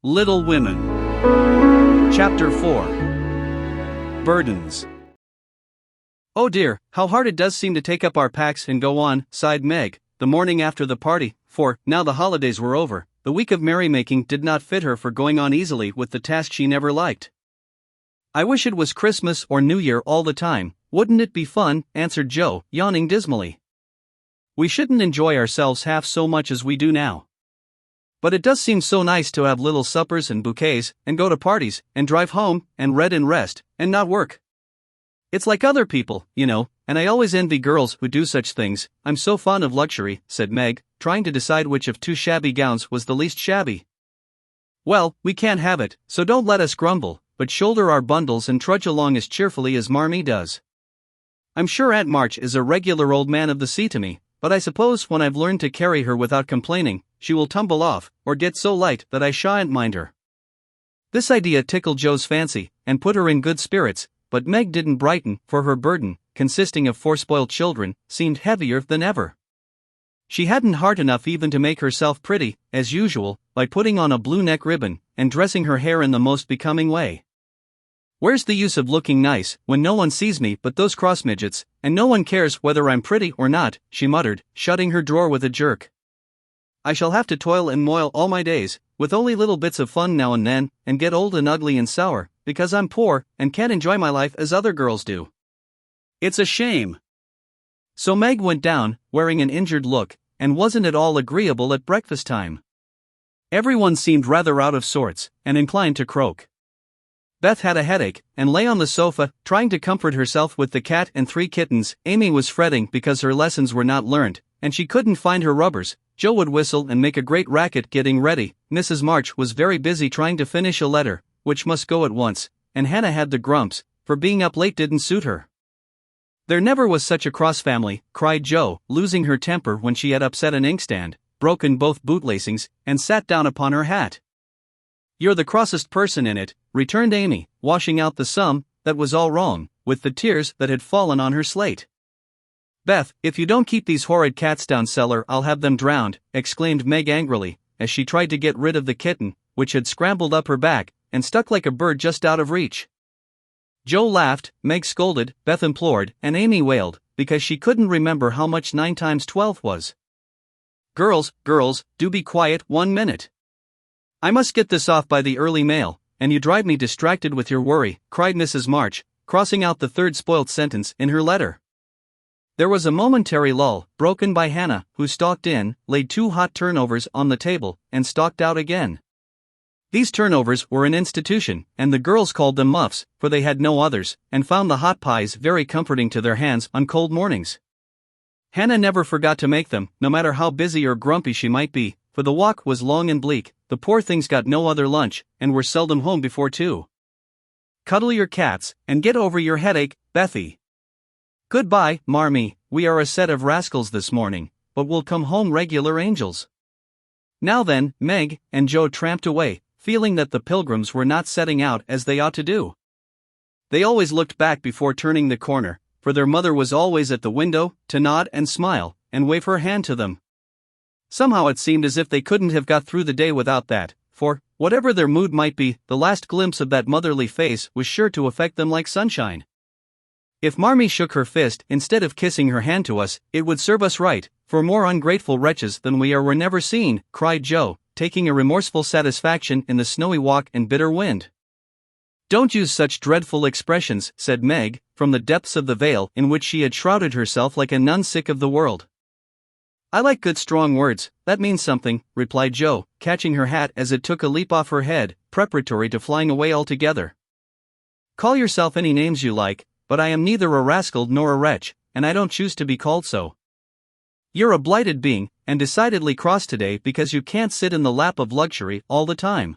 Little Women. Chapter 4. Burdens. "Oh dear, how hard it does seem to take up our packs and go on," sighed Meg, the morning after the party, for, now the holidays were over, the week of merrymaking did not fit her for going on easily with the task she never liked. "I wish it was Christmas or New Year all the time, wouldn't it be fun?" answered Joe, yawning dismally. "We shouldn't enjoy ourselves half so much as we do now. But it does seem so nice to have little suppers and bouquets, and go to parties, and drive home, and read and rest, and not work. It's like other people, you know, and I always envy girls who do such things. I'm so fond of luxury," said Meg, trying to decide which of two shabby gowns was the least shabby. "Well, we can't have it, so don't let us grumble, but shoulder our bundles and trudge along as cheerfully as Marmee does. I'm sure Aunt March is a regular old man of the sea to me, but I suppose when I've learned to carry her without complaining, she will tumble off, or get so light that I shan't mind her." This idea tickled Joe's fancy, and put her in good spirits, but Meg didn't brighten, for her burden, consisting of 4 spoiled children, seemed heavier than ever. She hadn't heart enough even to make herself pretty, as usual, by putting on a blue neck ribbon, and dressing her hair in the most becoming way. "Where's the use of looking nice, when no one sees me but those cross midgets, and no one cares whether I'm pretty or not," she muttered, shutting her drawer with a jerk. "I shall have to toil and moil all my days, with only little bits of fun now and then, and get old and ugly and sour, because I'm poor, and can't enjoy my life as other girls do. It's a shame." So Meg went down, wearing an injured look, and wasn't at all agreeable at breakfast time. Everyone seemed rather out of sorts, and inclined to croak. Beth had a headache, and lay on the sofa, trying to comfort herself with the cat and 3 kittens. Amy was fretting because her lessons were not learned, and she couldn't find her rubbers. Joe would whistle and make a great racket getting ready. Mrs. March was very busy trying to finish a letter, which must go at once, and Hannah had the grumps, for being up late didn't suit her. "There never was such a cross family," cried Joe, losing her temper when she had upset an inkstand, broken both bootlacings, and sat down upon her hat. "You're the crossest person in it," returned Amy, washing out the sum that was all wrong, with the tears that had fallen on her slate. "Beth, if you don't keep these horrid cats down cellar, I'll have them drowned," exclaimed Meg angrily, as she tried to get rid of the kitten, which had scrambled up her back, and stuck like a bird just out of reach. Joe laughed, Meg scolded, Beth implored, and Amy wailed, because she couldn't remember how much 9 times 12 was. Girls, do be quiet 1 minute. I must get this off by the early mail, and you drive me distracted with your worry," cried Mrs. March, crossing out the 3rd spoilt sentence in her letter. There was a momentary lull, broken by Hannah, who stalked in, laid 2 hot turnovers on the table, and stalked out again. These turnovers were an institution, and the girls called them muffs, for they had no others, and found the hot pies very comforting to their hands on cold mornings. Hannah never forgot to make them, no matter how busy or grumpy she might be, for the walk was long and bleak. The poor things got no other lunch, and were seldom home before 2. "Cuddle your cats, and get over your headache, Bethy. Goodbye, Marmee, we are a set of rascals this morning, but we'll come home regular angels." Now then, Meg and Joe tramped away, feeling that the pilgrims were not setting out as they ought to do. They always looked back before turning the corner, for their mother was always at the window, to nod and smile, and wave her hand to them. Somehow it seemed as if they couldn't have got through the day without that, for, whatever their mood might be, the last glimpse of that motherly face was sure to affect them like sunshine. "If Marmee shook her fist instead of kissing her hand to us, it would serve us right, for more ungrateful wretches than we are were never seen," cried Joe, taking a remorseful satisfaction in the snowy walk and bitter wind. "Don't use such dreadful expressions," said Meg, from the depths of the veil in which she had shrouded herself like a nun sick of the world. "I like good strong words, that means something," replied Joe, catching her hat as it took a leap off her head, preparatory to flying away altogether. "Call yourself any names you like, but I am neither a rascal nor a wretch, and I don't choose to be called so. You're a blighted being, and decidedly cross today because you can't sit in the lap of luxury all the time.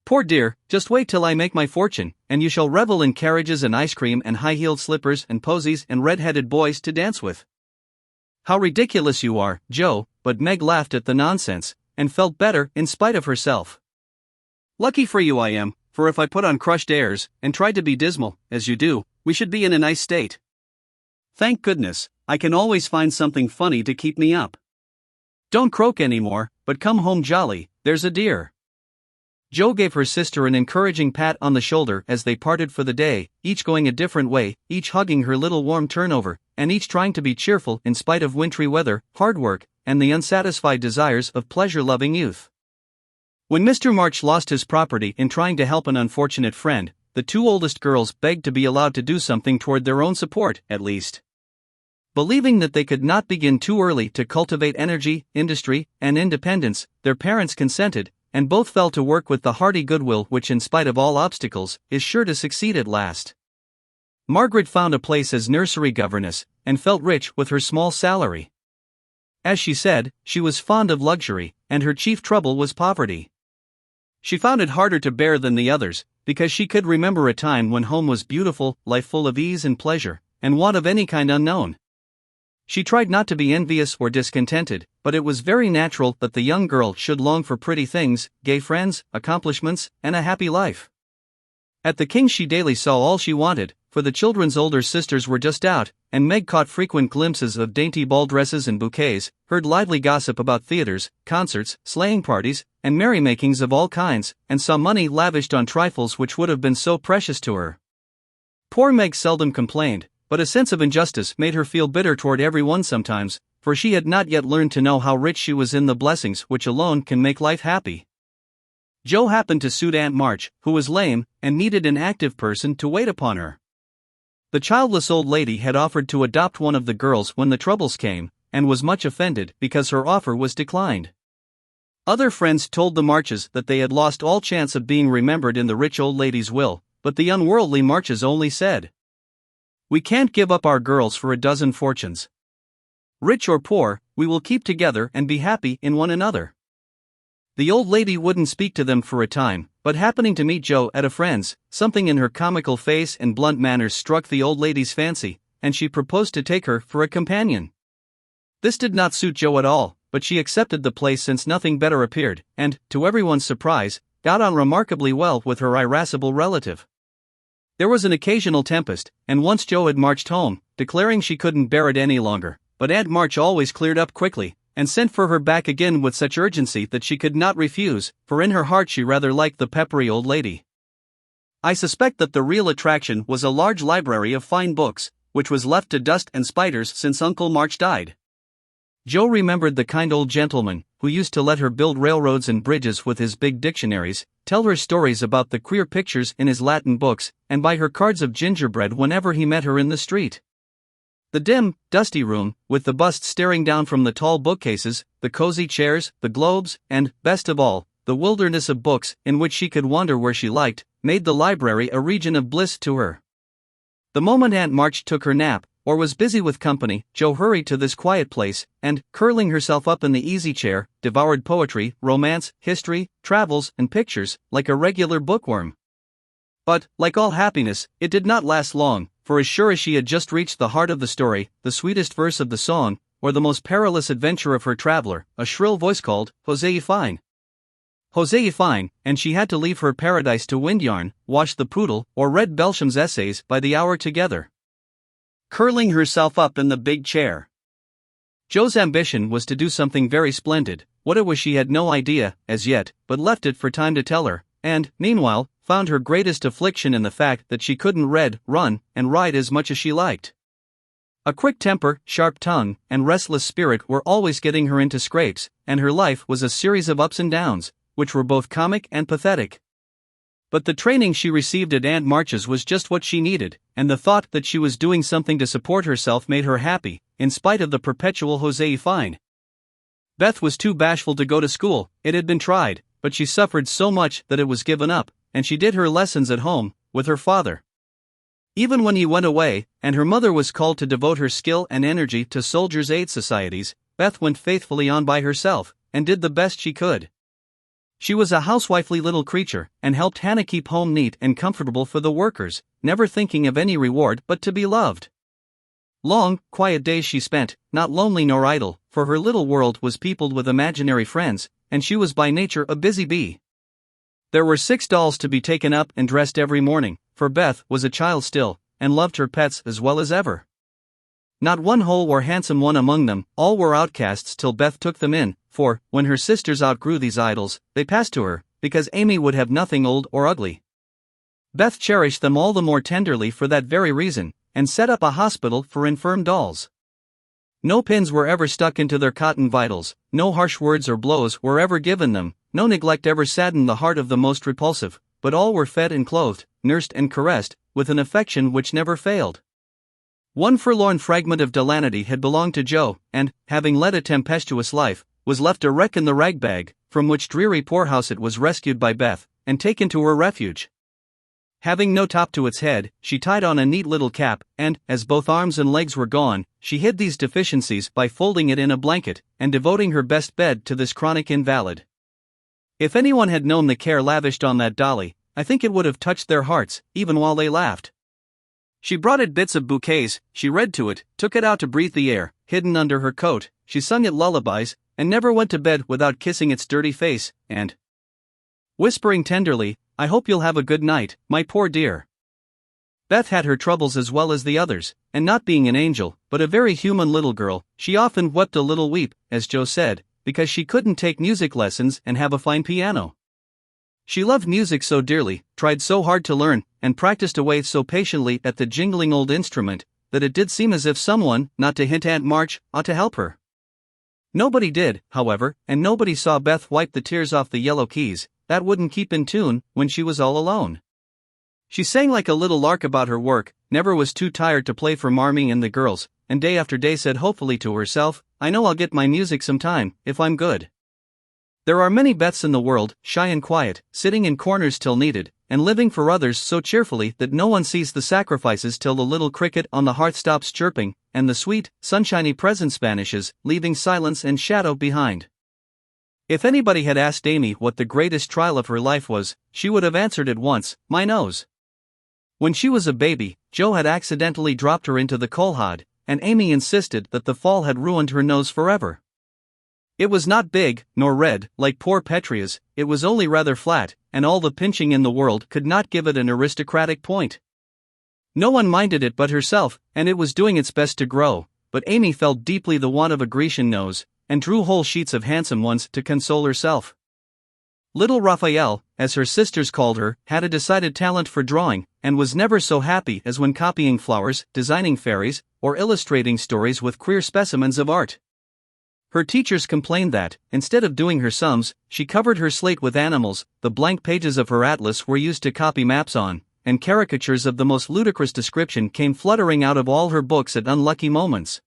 Poor dear, just wait till I make my fortune, and you shall revel in carriages and ice cream and high-heeled slippers and posies and red-headed boys to dance with." "How ridiculous you are, Joe," but Meg laughed at the nonsense, and felt better in spite of herself. "Lucky for you I am, for if I put on crushed airs, and tried to be dismal, as you do, we should be in a nice state. Thank goodness, I can always find something funny to keep me up. Don't croak any more, but come home jolly, there's a dear." Jo gave her sister an encouraging pat on the shoulder as they parted for the day, each going a different way, each hugging her little warm turnover, and each trying to be cheerful in spite of wintry weather, hard work, and the unsatisfied desires of pleasure-loving youth. When Mr. March lost his property in trying to help an unfortunate friend, the two oldest girls begged to be allowed to do something toward their own support, at least. Believing that they could not begin too early to cultivate energy, industry, and independence, their parents consented, and both fell to work with the hearty goodwill which, in spite of all obstacles, is sure to succeed at last. Margaret found a place as nursery governess, and felt rich with her small salary. As she said, she was fond of luxury, and her chief trouble was poverty. She found it harder to bear than the others, because she could remember a time when home was beautiful, life full of ease and pleasure, and want of any kind unknown. She tried not to be envious or discontented, but it was very natural that the young girl should long for pretty things, gay friends, accomplishments, and a happy life. At the King's she daily saw all she wanted, for the children's older sisters were just out, and Meg caught frequent glimpses of dainty ball dresses and bouquets, heard lively gossip about theaters, concerts, sleighing parties, and merrymakings of all kinds, and saw money lavished on trifles which would have been so precious to her. Poor Meg seldom complained, but a sense of injustice made her feel bitter toward everyone sometimes, for she had not yet learned to know how rich she was in the blessings which alone can make life happy. Jo happened to suit Aunt March, who was lame, and needed an active person to wait upon her. The childless old lady had offered to adopt one of the girls when the troubles came, and was much offended because her offer was declined. Other friends told the Marches that they had lost all chance of being remembered in the rich old lady's will, but the unworldly Marches only said, "We can't give up our girls for a dozen fortunes. Rich or poor, we will keep together and be happy in one another." The old lady wouldn't speak to them for a time, but happening to meet Jo at a friend's, something in her comical face and blunt manners struck the old lady's fancy, and she proposed to take her for a companion. This did not suit Jo at all, but she accepted the place since nothing better appeared, and, to everyone's surprise, got on remarkably well with her irascible relative. There was an occasional tempest, and once Jo had marched home, declaring she couldn't bear it any longer, but Aunt March always cleared up quickly, and sent for her back again with such urgency that she could not refuse, for in her heart she rather liked the peppery old lady. I suspect that the real attraction was a large library of fine books, which was left to dust and spiders since Uncle March died. Jo remembered the kind old gentleman, who used to let her build railroads and bridges with his big dictionaries, tell her stories about the queer pictures in his Latin books, and buy her cards of gingerbread whenever he met her in the street. The dim, dusty room, with the busts staring down from the tall bookcases, the cozy chairs, the globes, and, best of all, the wilderness of books in which she could wander where she liked, made the library a region of bliss to her. The moment Aunt March took her nap, or was busy with company, Jo hurried to this quiet place, and, curling herself up in the easy chair, devoured poetry, romance, history, travels, and pictures, like a regular bookworm. But, like all happiness, it did not last long, for as sure as she had just reached the heart of the story, the sweetest verse of the song, or the most perilous adventure of her traveler, a shrill voice called, "Hosea fine! Hosea fine!" and she had to leave her paradise to wind yarn, wash the poodle, or read Belsham's essays by the hour together. Curling herself up in the big chair. Jo's ambition was to do something very splendid. What it was she had no idea, as yet, but left it for time to tell her, and, meanwhile, found her greatest affliction in the fact that she couldn't read, run, and ride as much as she liked. A quick temper, sharp tongue, and restless spirit were always getting her into scrapes, and her life was a series of ups and downs, which were both comic and pathetic. But the training she received at Aunt March's was just what she needed, and the thought that she was doing something to support herself made her happy, in spite of the perpetual Hosea fine. Beth was too bashful to go to school. It had been tried, but she suffered so much that it was given up, and she did her lessons at home, with her father. Even when he went away, and her mother was called to devote her skill and energy to soldiers' aid societies, Beth went faithfully on by herself, and did the best she could. She was a housewifely little creature, and helped Hannah keep home neat and comfortable for the workers, never thinking of any reward but to be loved. Long, quiet days she spent, not lonely nor idle, for her little world was peopled with imaginary friends, and she was by nature a busy bee. There were 6 dolls to be taken up and dressed every morning, for Beth was a child still, and loved her pets as well as ever. Not one whole or handsome one among them, all were outcasts till Beth took them in, for, when her sisters outgrew these idols, they passed to her, because Amy would have nothing old or ugly. Beth cherished them all the more tenderly for that very reason, and set up a hospital for infirm dolls. No pins were ever stuck into their cotton vitals, no harsh words or blows were ever given them, no neglect ever saddened the heart of the most repulsive, but all were fed and clothed, nursed and caressed, with an affection which never failed. One forlorn fragment of Delaney had belonged to Jo, and, having led a tempestuous life, was left a wreck in the rag bag, from which dreary poorhouse it was rescued by Beth, and taken to her refuge. Having no top to its head, she tied on a neat little cap, and, as both arms and legs were gone, she hid these deficiencies by folding it in a blanket, and devoting her best bed to this chronic invalid. If anyone had known the care lavished on that dolly, I think it would have touched their hearts, even while they laughed. She brought it bits of bouquets, she read to it, took it out to breathe the air, hidden under her coat, she sung it lullabies, and never went to bed without kissing its dirty face, and whispering tenderly, "I hope you'll have a good night, my poor dear." Beth had her troubles as well as the others, and not being an angel, but a very human little girl, she often wept a little weep, as Jo said, because she couldn't take music lessons and have a fine piano. She loved music so dearly, tried so hard to learn, and practiced away so patiently at the jingling old instrument, that it did seem as if someone, not to hint Aunt March, ought to help her. Nobody did, however, and nobody saw Beth wipe the tears off the yellow keys that wouldn't keep in tune when she was all alone. She sang like a little lark about her work, never was too tired to play for Marmee and the girls, and day after day said hopefully to herself, "I know I'll get my music sometime, if I'm good." There are many Beths in the world, shy and quiet, sitting in corners till needed, and living for others so cheerfully that no one sees the sacrifices till the little cricket on the hearth stops chirping, and the sweet, sunshiny presence vanishes, leaving silence and shadow behind. If anybody had asked Amy what the greatest trial of her life was, she would have answered at once, "My nose." When she was a baby, Jo had accidentally dropped her into the coal hod, and Amy insisted that the fall had ruined her nose forever. It was not big, nor red, like poor Petria's, it was only rather flat, and all the pinching in the world could not give it an aristocratic point. No one minded it but herself, and it was doing its best to grow, but Amy felt deeply the want of a Grecian nose, and drew whole sheets of handsome ones to console herself. Little Raphael, as her sisters called her, had a decided talent for drawing, and was never so happy as when copying flowers, designing fairies, or illustrating stories with queer specimens of art. Her teachers complained that, instead of doing her sums, she covered her slate with animals, the blank pages of her atlas were used to copy maps on, and caricatures of the most ludicrous description came fluttering out of all her books at unlucky moments.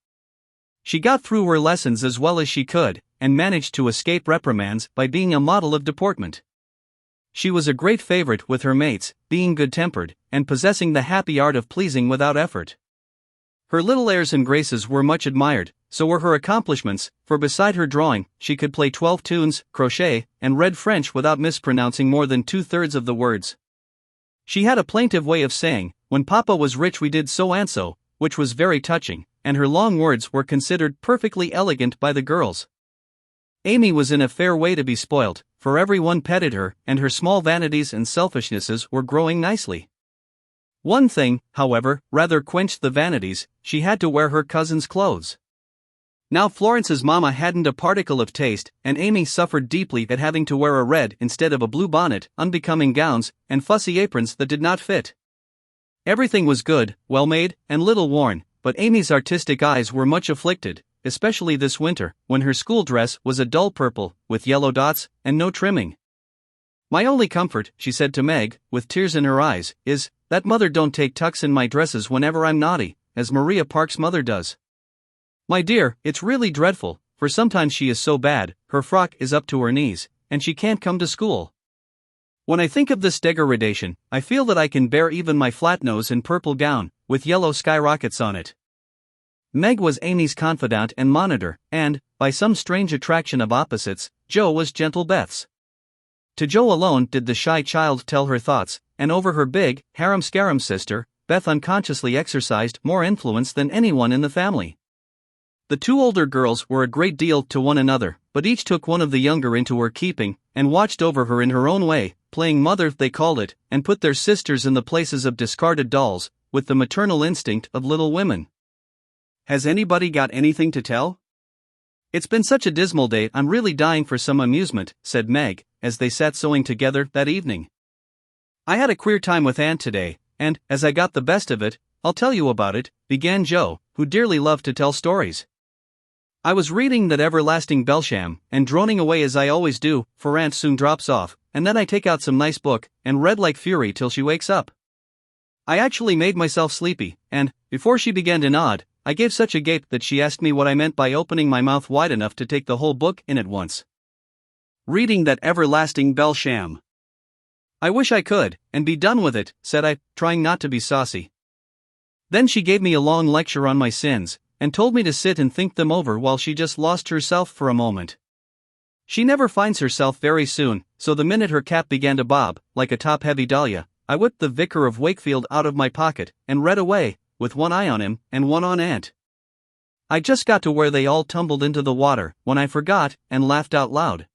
She got through her lessons as well as she could, and managed to escape reprimands by being a model of deportment. She was a great favorite with her mates, being good-tempered, and possessing the happy art of pleasing without effort. Her little airs and graces were much admired, so were her accomplishments, for beside her drawing, she could play 12 tunes, crochet, and read French without mispronouncing more than 2/3 of the words. She had a plaintive way of saying, "When Papa was rich we did so and so," which was very touching, and her long words were considered perfectly elegant by the girls. Amy was in a fair way to be spoilt, for everyone petted her, and her small vanities and selfishnesses were growing nicely. One thing, however, rather quenched the vanities: she had to wear her cousin's clothes. Now Florence's mama hadn't a particle of taste, and Amy suffered deeply at having to wear a red instead of a blue bonnet, unbecoming gowns, and fussy aprons that did not fit. Everything was good, well made, and little worn, but Amy's artistic eyes were much afflicted, especially this winter, when her school dress was a dull purple, with yellow dots, and no trimming. "My only comfort," she said to Meg, with tears in her eyes, "is that Mother don't take tucks in my dresses whenever I'm naughty, as Maria Park's mother does. My dear, it's really dreadful, for sometimes she is so bad, her frock is up to her knees, and she can't come to school. When I think of this degradation, I feel that I can bear even my flat nose and purple gown, with yellow skyrockets on it." Meg was Amy's confidant and monitor, and, by some strange attraction of opposites, Jo was gentle Beth's. To Jo alone did the shy child tell her thoughts, and over her big, harum-scarum sister, Beth unconsciously exercised more influence than anyone in the family. The two older girls were a great deal to one another, but each took one of the younger into her keeping, and watched over her in her own way, playing mother they called it, and put their sisters in the places of discarded dolls, with the maternal instinct of little women. Has anybody got anything to tell? It's been such a dismal day, I'm really dying for some amusement, said Meg, as they sat sewing together that evening. I had a queer time with Aunt today, and, as I got the best of it, I'll tell you about it, began Joe, who dearly loved to tell stories. I was reading that everlasting Belsham, and droning away as I always do, for Aunt soon drops off, and then I take out some nice book, and read like fury till she wakes up. I actually made myself sleepy, and, before she began to nod, I gave such a gape that she asked me what I meant by opening my mouth wide enough to take the whole book in at once. Reading that everlasting Belsham. I wish I could, and be done with it, said I, trying not to be saucy. Then she gave me a long lecture on my sins, and told me to sit and think them over while she just lost herself for a moment. She never finds herself very soon, so the minute her cap began to bob, like a top-heavy dahlia, I whipped the Vicar of Wakefield out of my pocket, and read away, with one eye on him, and one on Aunt. I just got to where they all tumbled into the water, when I forgot, and laughed out loud.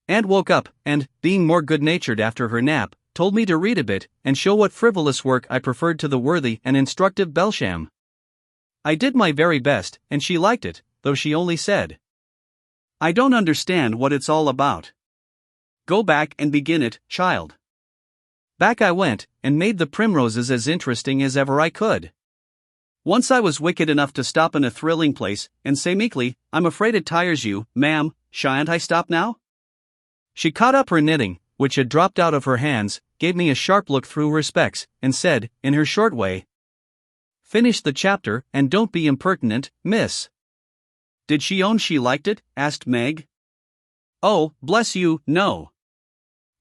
Aunt woke up, and, being more good-natured after her nap, told me to read a bit, and show what frivolous work I preferred to the worthy and instructive Belsham. I did my very best, and she liked it, though she only said, "I don't understand what it's all about. Go back and begin it, child." Back I went, and made the primroses as interesting as ever I could. Once I was wicked enough to stop in a thrilling place, and say meekly, "I'm afraid it tires you, ma'am, shan't I stop now?" She caught up her knitting, which had dropped out of her hands, gave me a sharp look through her specs, and said, in her short way, "Finish the chapter, and don't be impertinent, miss." "Did she own she liked it?" asked Meg. "Oh, bless you, no.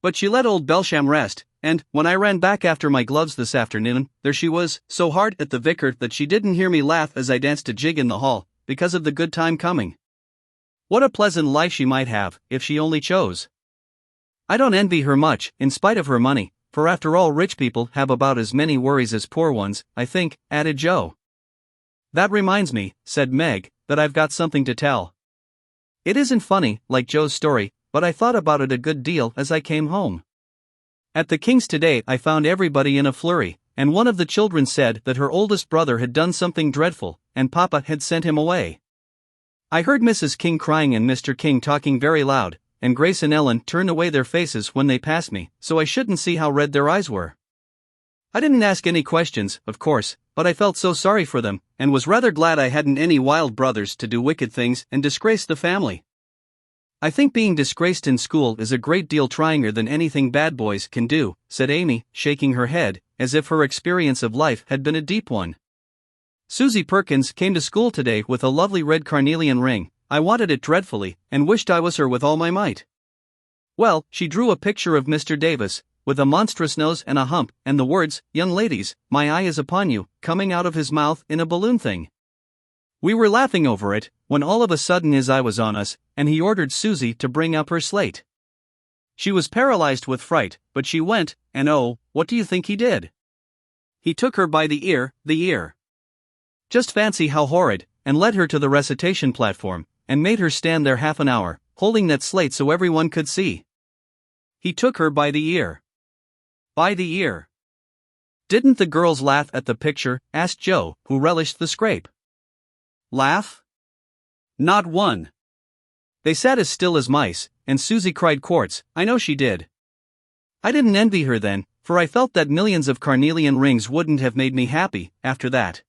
But she let old Belsham rest, and, when I ran back after my gloves this afternoon, there she was, so hard at the vicar that she didn't hear me laugh as I danced a jig in the hall, because of the good time coming. What a pleasant life she might have, if she only chose. I don't envy her much, in spite of her money, for after all rich people have about as many worries as poor ones, I think," added Joe. "That reminds me," said Meg, "that I've got something to tell. It isn't funny, like Joe's story, but I thought about it a good deal as I came home. At the King's today I found everybody in a flurry, and one of the children said that her oldest brother had done something dreadful, and Papa had sent him away. I heard Mrs. King crying and Mr. King talking very loud, and Grace and Ellen turned away their faces when they passed me, so I shouldn't see how red their eyes were. I didn't ask any questions, of course, but I felt so sorry for them, and was rather glad I hadn't any wild brothers to do wicked things and disgrace the family. I think being disgraced in school is a great deal tryinger than anything bad boys can do," said Amy, shaking her head, as if her experience of life had been a deep one. "Susie Perkins came to school today with a lovely red carnelian ring. I wanted it dreadfully, and wished I was her with all my might. Well, she drew a picture of Mr. Davis, with a monstrous nose and a hump, and the words, 'Young ladies, my eye is upon you,' coming out of his mouth in a balloon thing. We were laughing over it, when all of a sudden his eye was on us, and he ordered Susie to bring up her slate. She was paralyzed with fright, but she went, and oh, what do you think he did? He took her by the ear. Just fancy how horrid, and led her to the recitation platform, and made her stand there half an hour, holding that slate so everyone could see. He took her by the ear. By the ear. Didn't the girls laugh at the picture?" asked Joe, who relished the scrape. "Laugh? Not one. They sat as still as mice, and Susie cried quarts, I know she did. I didn't envy her then, for I felt that millions of carnelian rings wouldn't have made me happy, after that.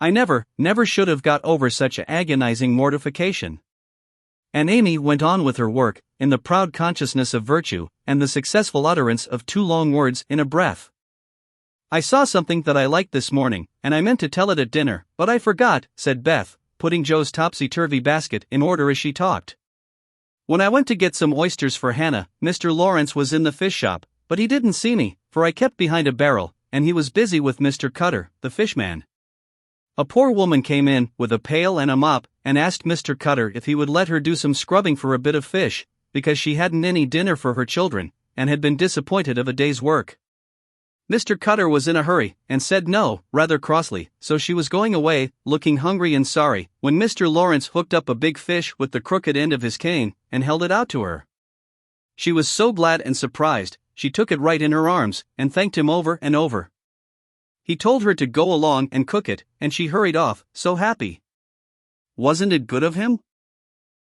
I never should have got over such a agonizing mortification." And Amy went on with her work, in the proud consciousness of virtue, and the successful utterance of 2 long words in a breath. "I saw something that I liked this morning, and I meant to tell it at dinner, but I forgot," said Beth, putting Joe's topsy-turvy basket in order as she talked. "When I went to get some oysters for Hannah, Mr. Lawrence was in the fish shop, but he didn't see me, for I kept behind a barrel, and he was busy with Mr. Cutter, the fishman. A poor woman came in, with a pail and a mop, and asked Mr. Cutter if he would let her do some scrubbing for a bit of fish, because she hadn't any dinner for her children, and had been disappointed of a day's work. Mr. Cutter was in a hurry, and said no, rather crossly, so she was going away, looking hungry and sorry, when Mr. Lawrence hooked up a big fish with the crooked end of his cane, and held it out to her. She was so glad and surprised, she took it right in her arms, and thanked him over and over. He told her to go along and cook it, and she hurried off, so happy. Wasn't it good of him?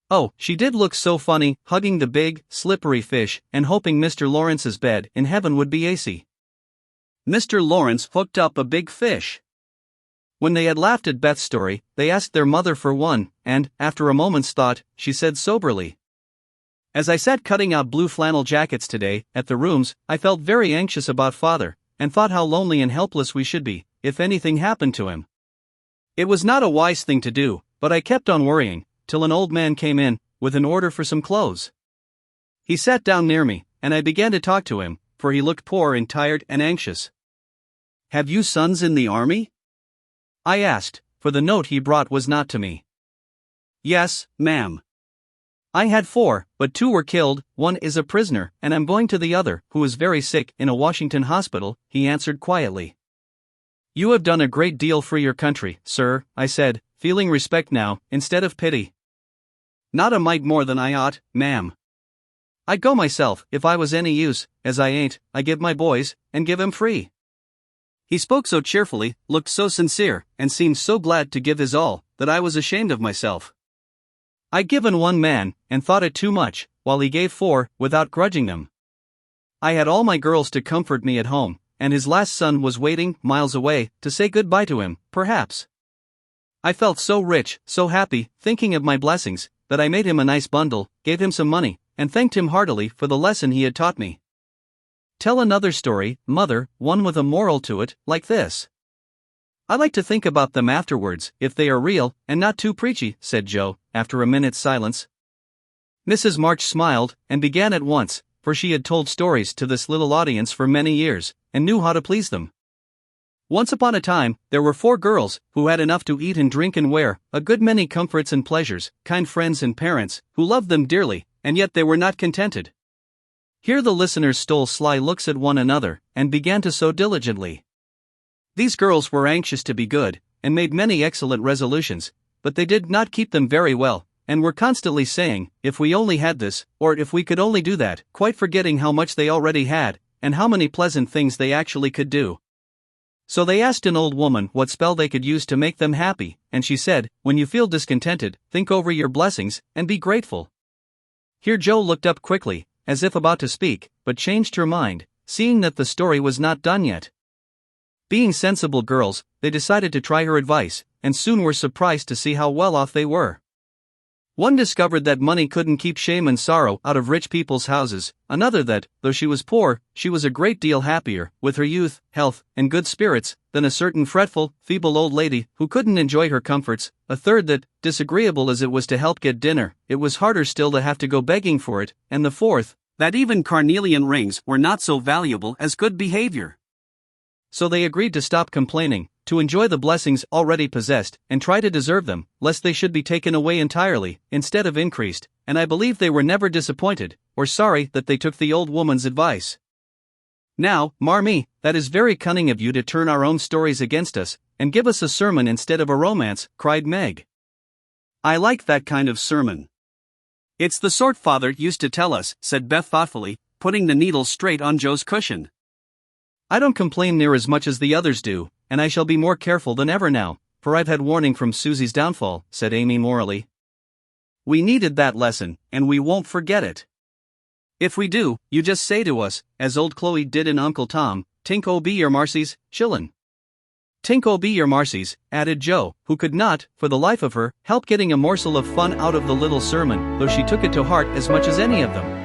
Oh, she did look so funny, hugging the big, slippery fish, and hoping Mr. Lawrence's bed in heaven would be AC. Mr. Lawrence hooked up a big fish. When they had laughed at Beth's story, they asked their mother for one, and, after a moment's thought, she said soberly, "As I sat cutting out blue flannel jackets today, at the rooms, I felt very anxious about Father, and thought how lonely and helpless we should be, if anything happened to him. It was not a wise thing to do, but I kept on worrying, till an old man came in, with an order for some clothes. He sat down near me, and I began to talk to him, for he looked poor and tired and anxious. 'Have you sons in the army?' I asked, for the note he brought was not to me. 'Yes, ma'am. I had 4, but 2 were killed, 1 is a prisoner, and I'm going to the other, who is very sick, in a Washington hospital,' he answered quietly. 'You have done a great deal for your country, sir,' I said, feeling respect now, instead of pity. 'Not a mite more than I ought, ma'am. I'd go myself, if I was any use, as I ain't, I give my boys, and give 'em free.' He spoke so cheerfully, looked so sincere, and seemed so glad to give his all, that I was ashamed of myself. I'd given 1 man, and thought it too much, while he gave 4, without grudging them. I had all my girls to comfort me at home, and his last son was waiting, miles away, to say goodbye to him, perhaps. I felt so rich, so happy, thinking of my blessings, that I made him a nice bundle, gave him some money, and thanked him heartily for the lesson he had taught me. Tell another story, mother, one with a moral to it, like this." "I like to think about them afterwards, if they are real, and not too preachy," said Joe, after a minute's silence. Mrs. March smiled, and began at once, for she had told stories to this little audience for many years, and knew how to please them. "Once upon a time, there were 4 girls, who had enough to eat and drink and wear, a good many comforts and pleasures, kind friends and parents, who loved them dearly, and yet they were not contented." Here the listeners stole sly looks at one another, and began to sew diligently. These girls were anxious to be good, and made many excellent resolutions, but they did not keep them very well, and were constantly saying, "If we only had this, or if we could only do that," quite forgetting how much they already had, and how many pleasant things they actually could do. So they asked an old woman what spell they could use to make them happy, and she said, "When you feel discontented, think over your blessings, and be grateful." Here Joe looked up quickly, as if about to speak, but changed her mind, seeing that the story was not done yet. Being sensible girls, they decided to try her advice, and soon were surprised to see how well off they were. One discovered that money couldn't keep shame and sorrow out of rich people's houses, another that, though she was poor, she was a great deal happier, with her youth, health, and good spirits, than a certain fretful, feeble old lady, who couldn't enjoy her comforts, a third that, disagreeable as it was to help get dinner, it was harder still to have to go begging for it, and the fourth, that even carnelian rings were not so valuable as good behavior. So they agreed to stop complaining, to enjoy the blessings already possessed, and try to deserve them, lest they should be taken away entirely, instead of increased, and I believe they were never disappointed, or sorry that they took the old woman's advice. "Now, Marmee, that is very cunning of you to turn our own stories against us, and give us a sermon instead of a romance," cried Meg. "I like that kind of sermon. It's the sort Father used to tell us," said Beth thoughtfully, putting the needle straight on Joe's cushion. "I don't complain near as much as the others do, and I shall be more careful than ever now, for I've had warning from Susie's downfall," said Amy morally. "We needed that lesson, and we won't forget it. If we do, you just say to us, as old Chloe did in Uncle Tom, 'Tink o' be your marcies, chillin'.'" "Tink o' be your marcies," added Joe, who could not, for the life of her, help getting a morsel of fun out of the little sermon, though she took it to heart as much as any of them.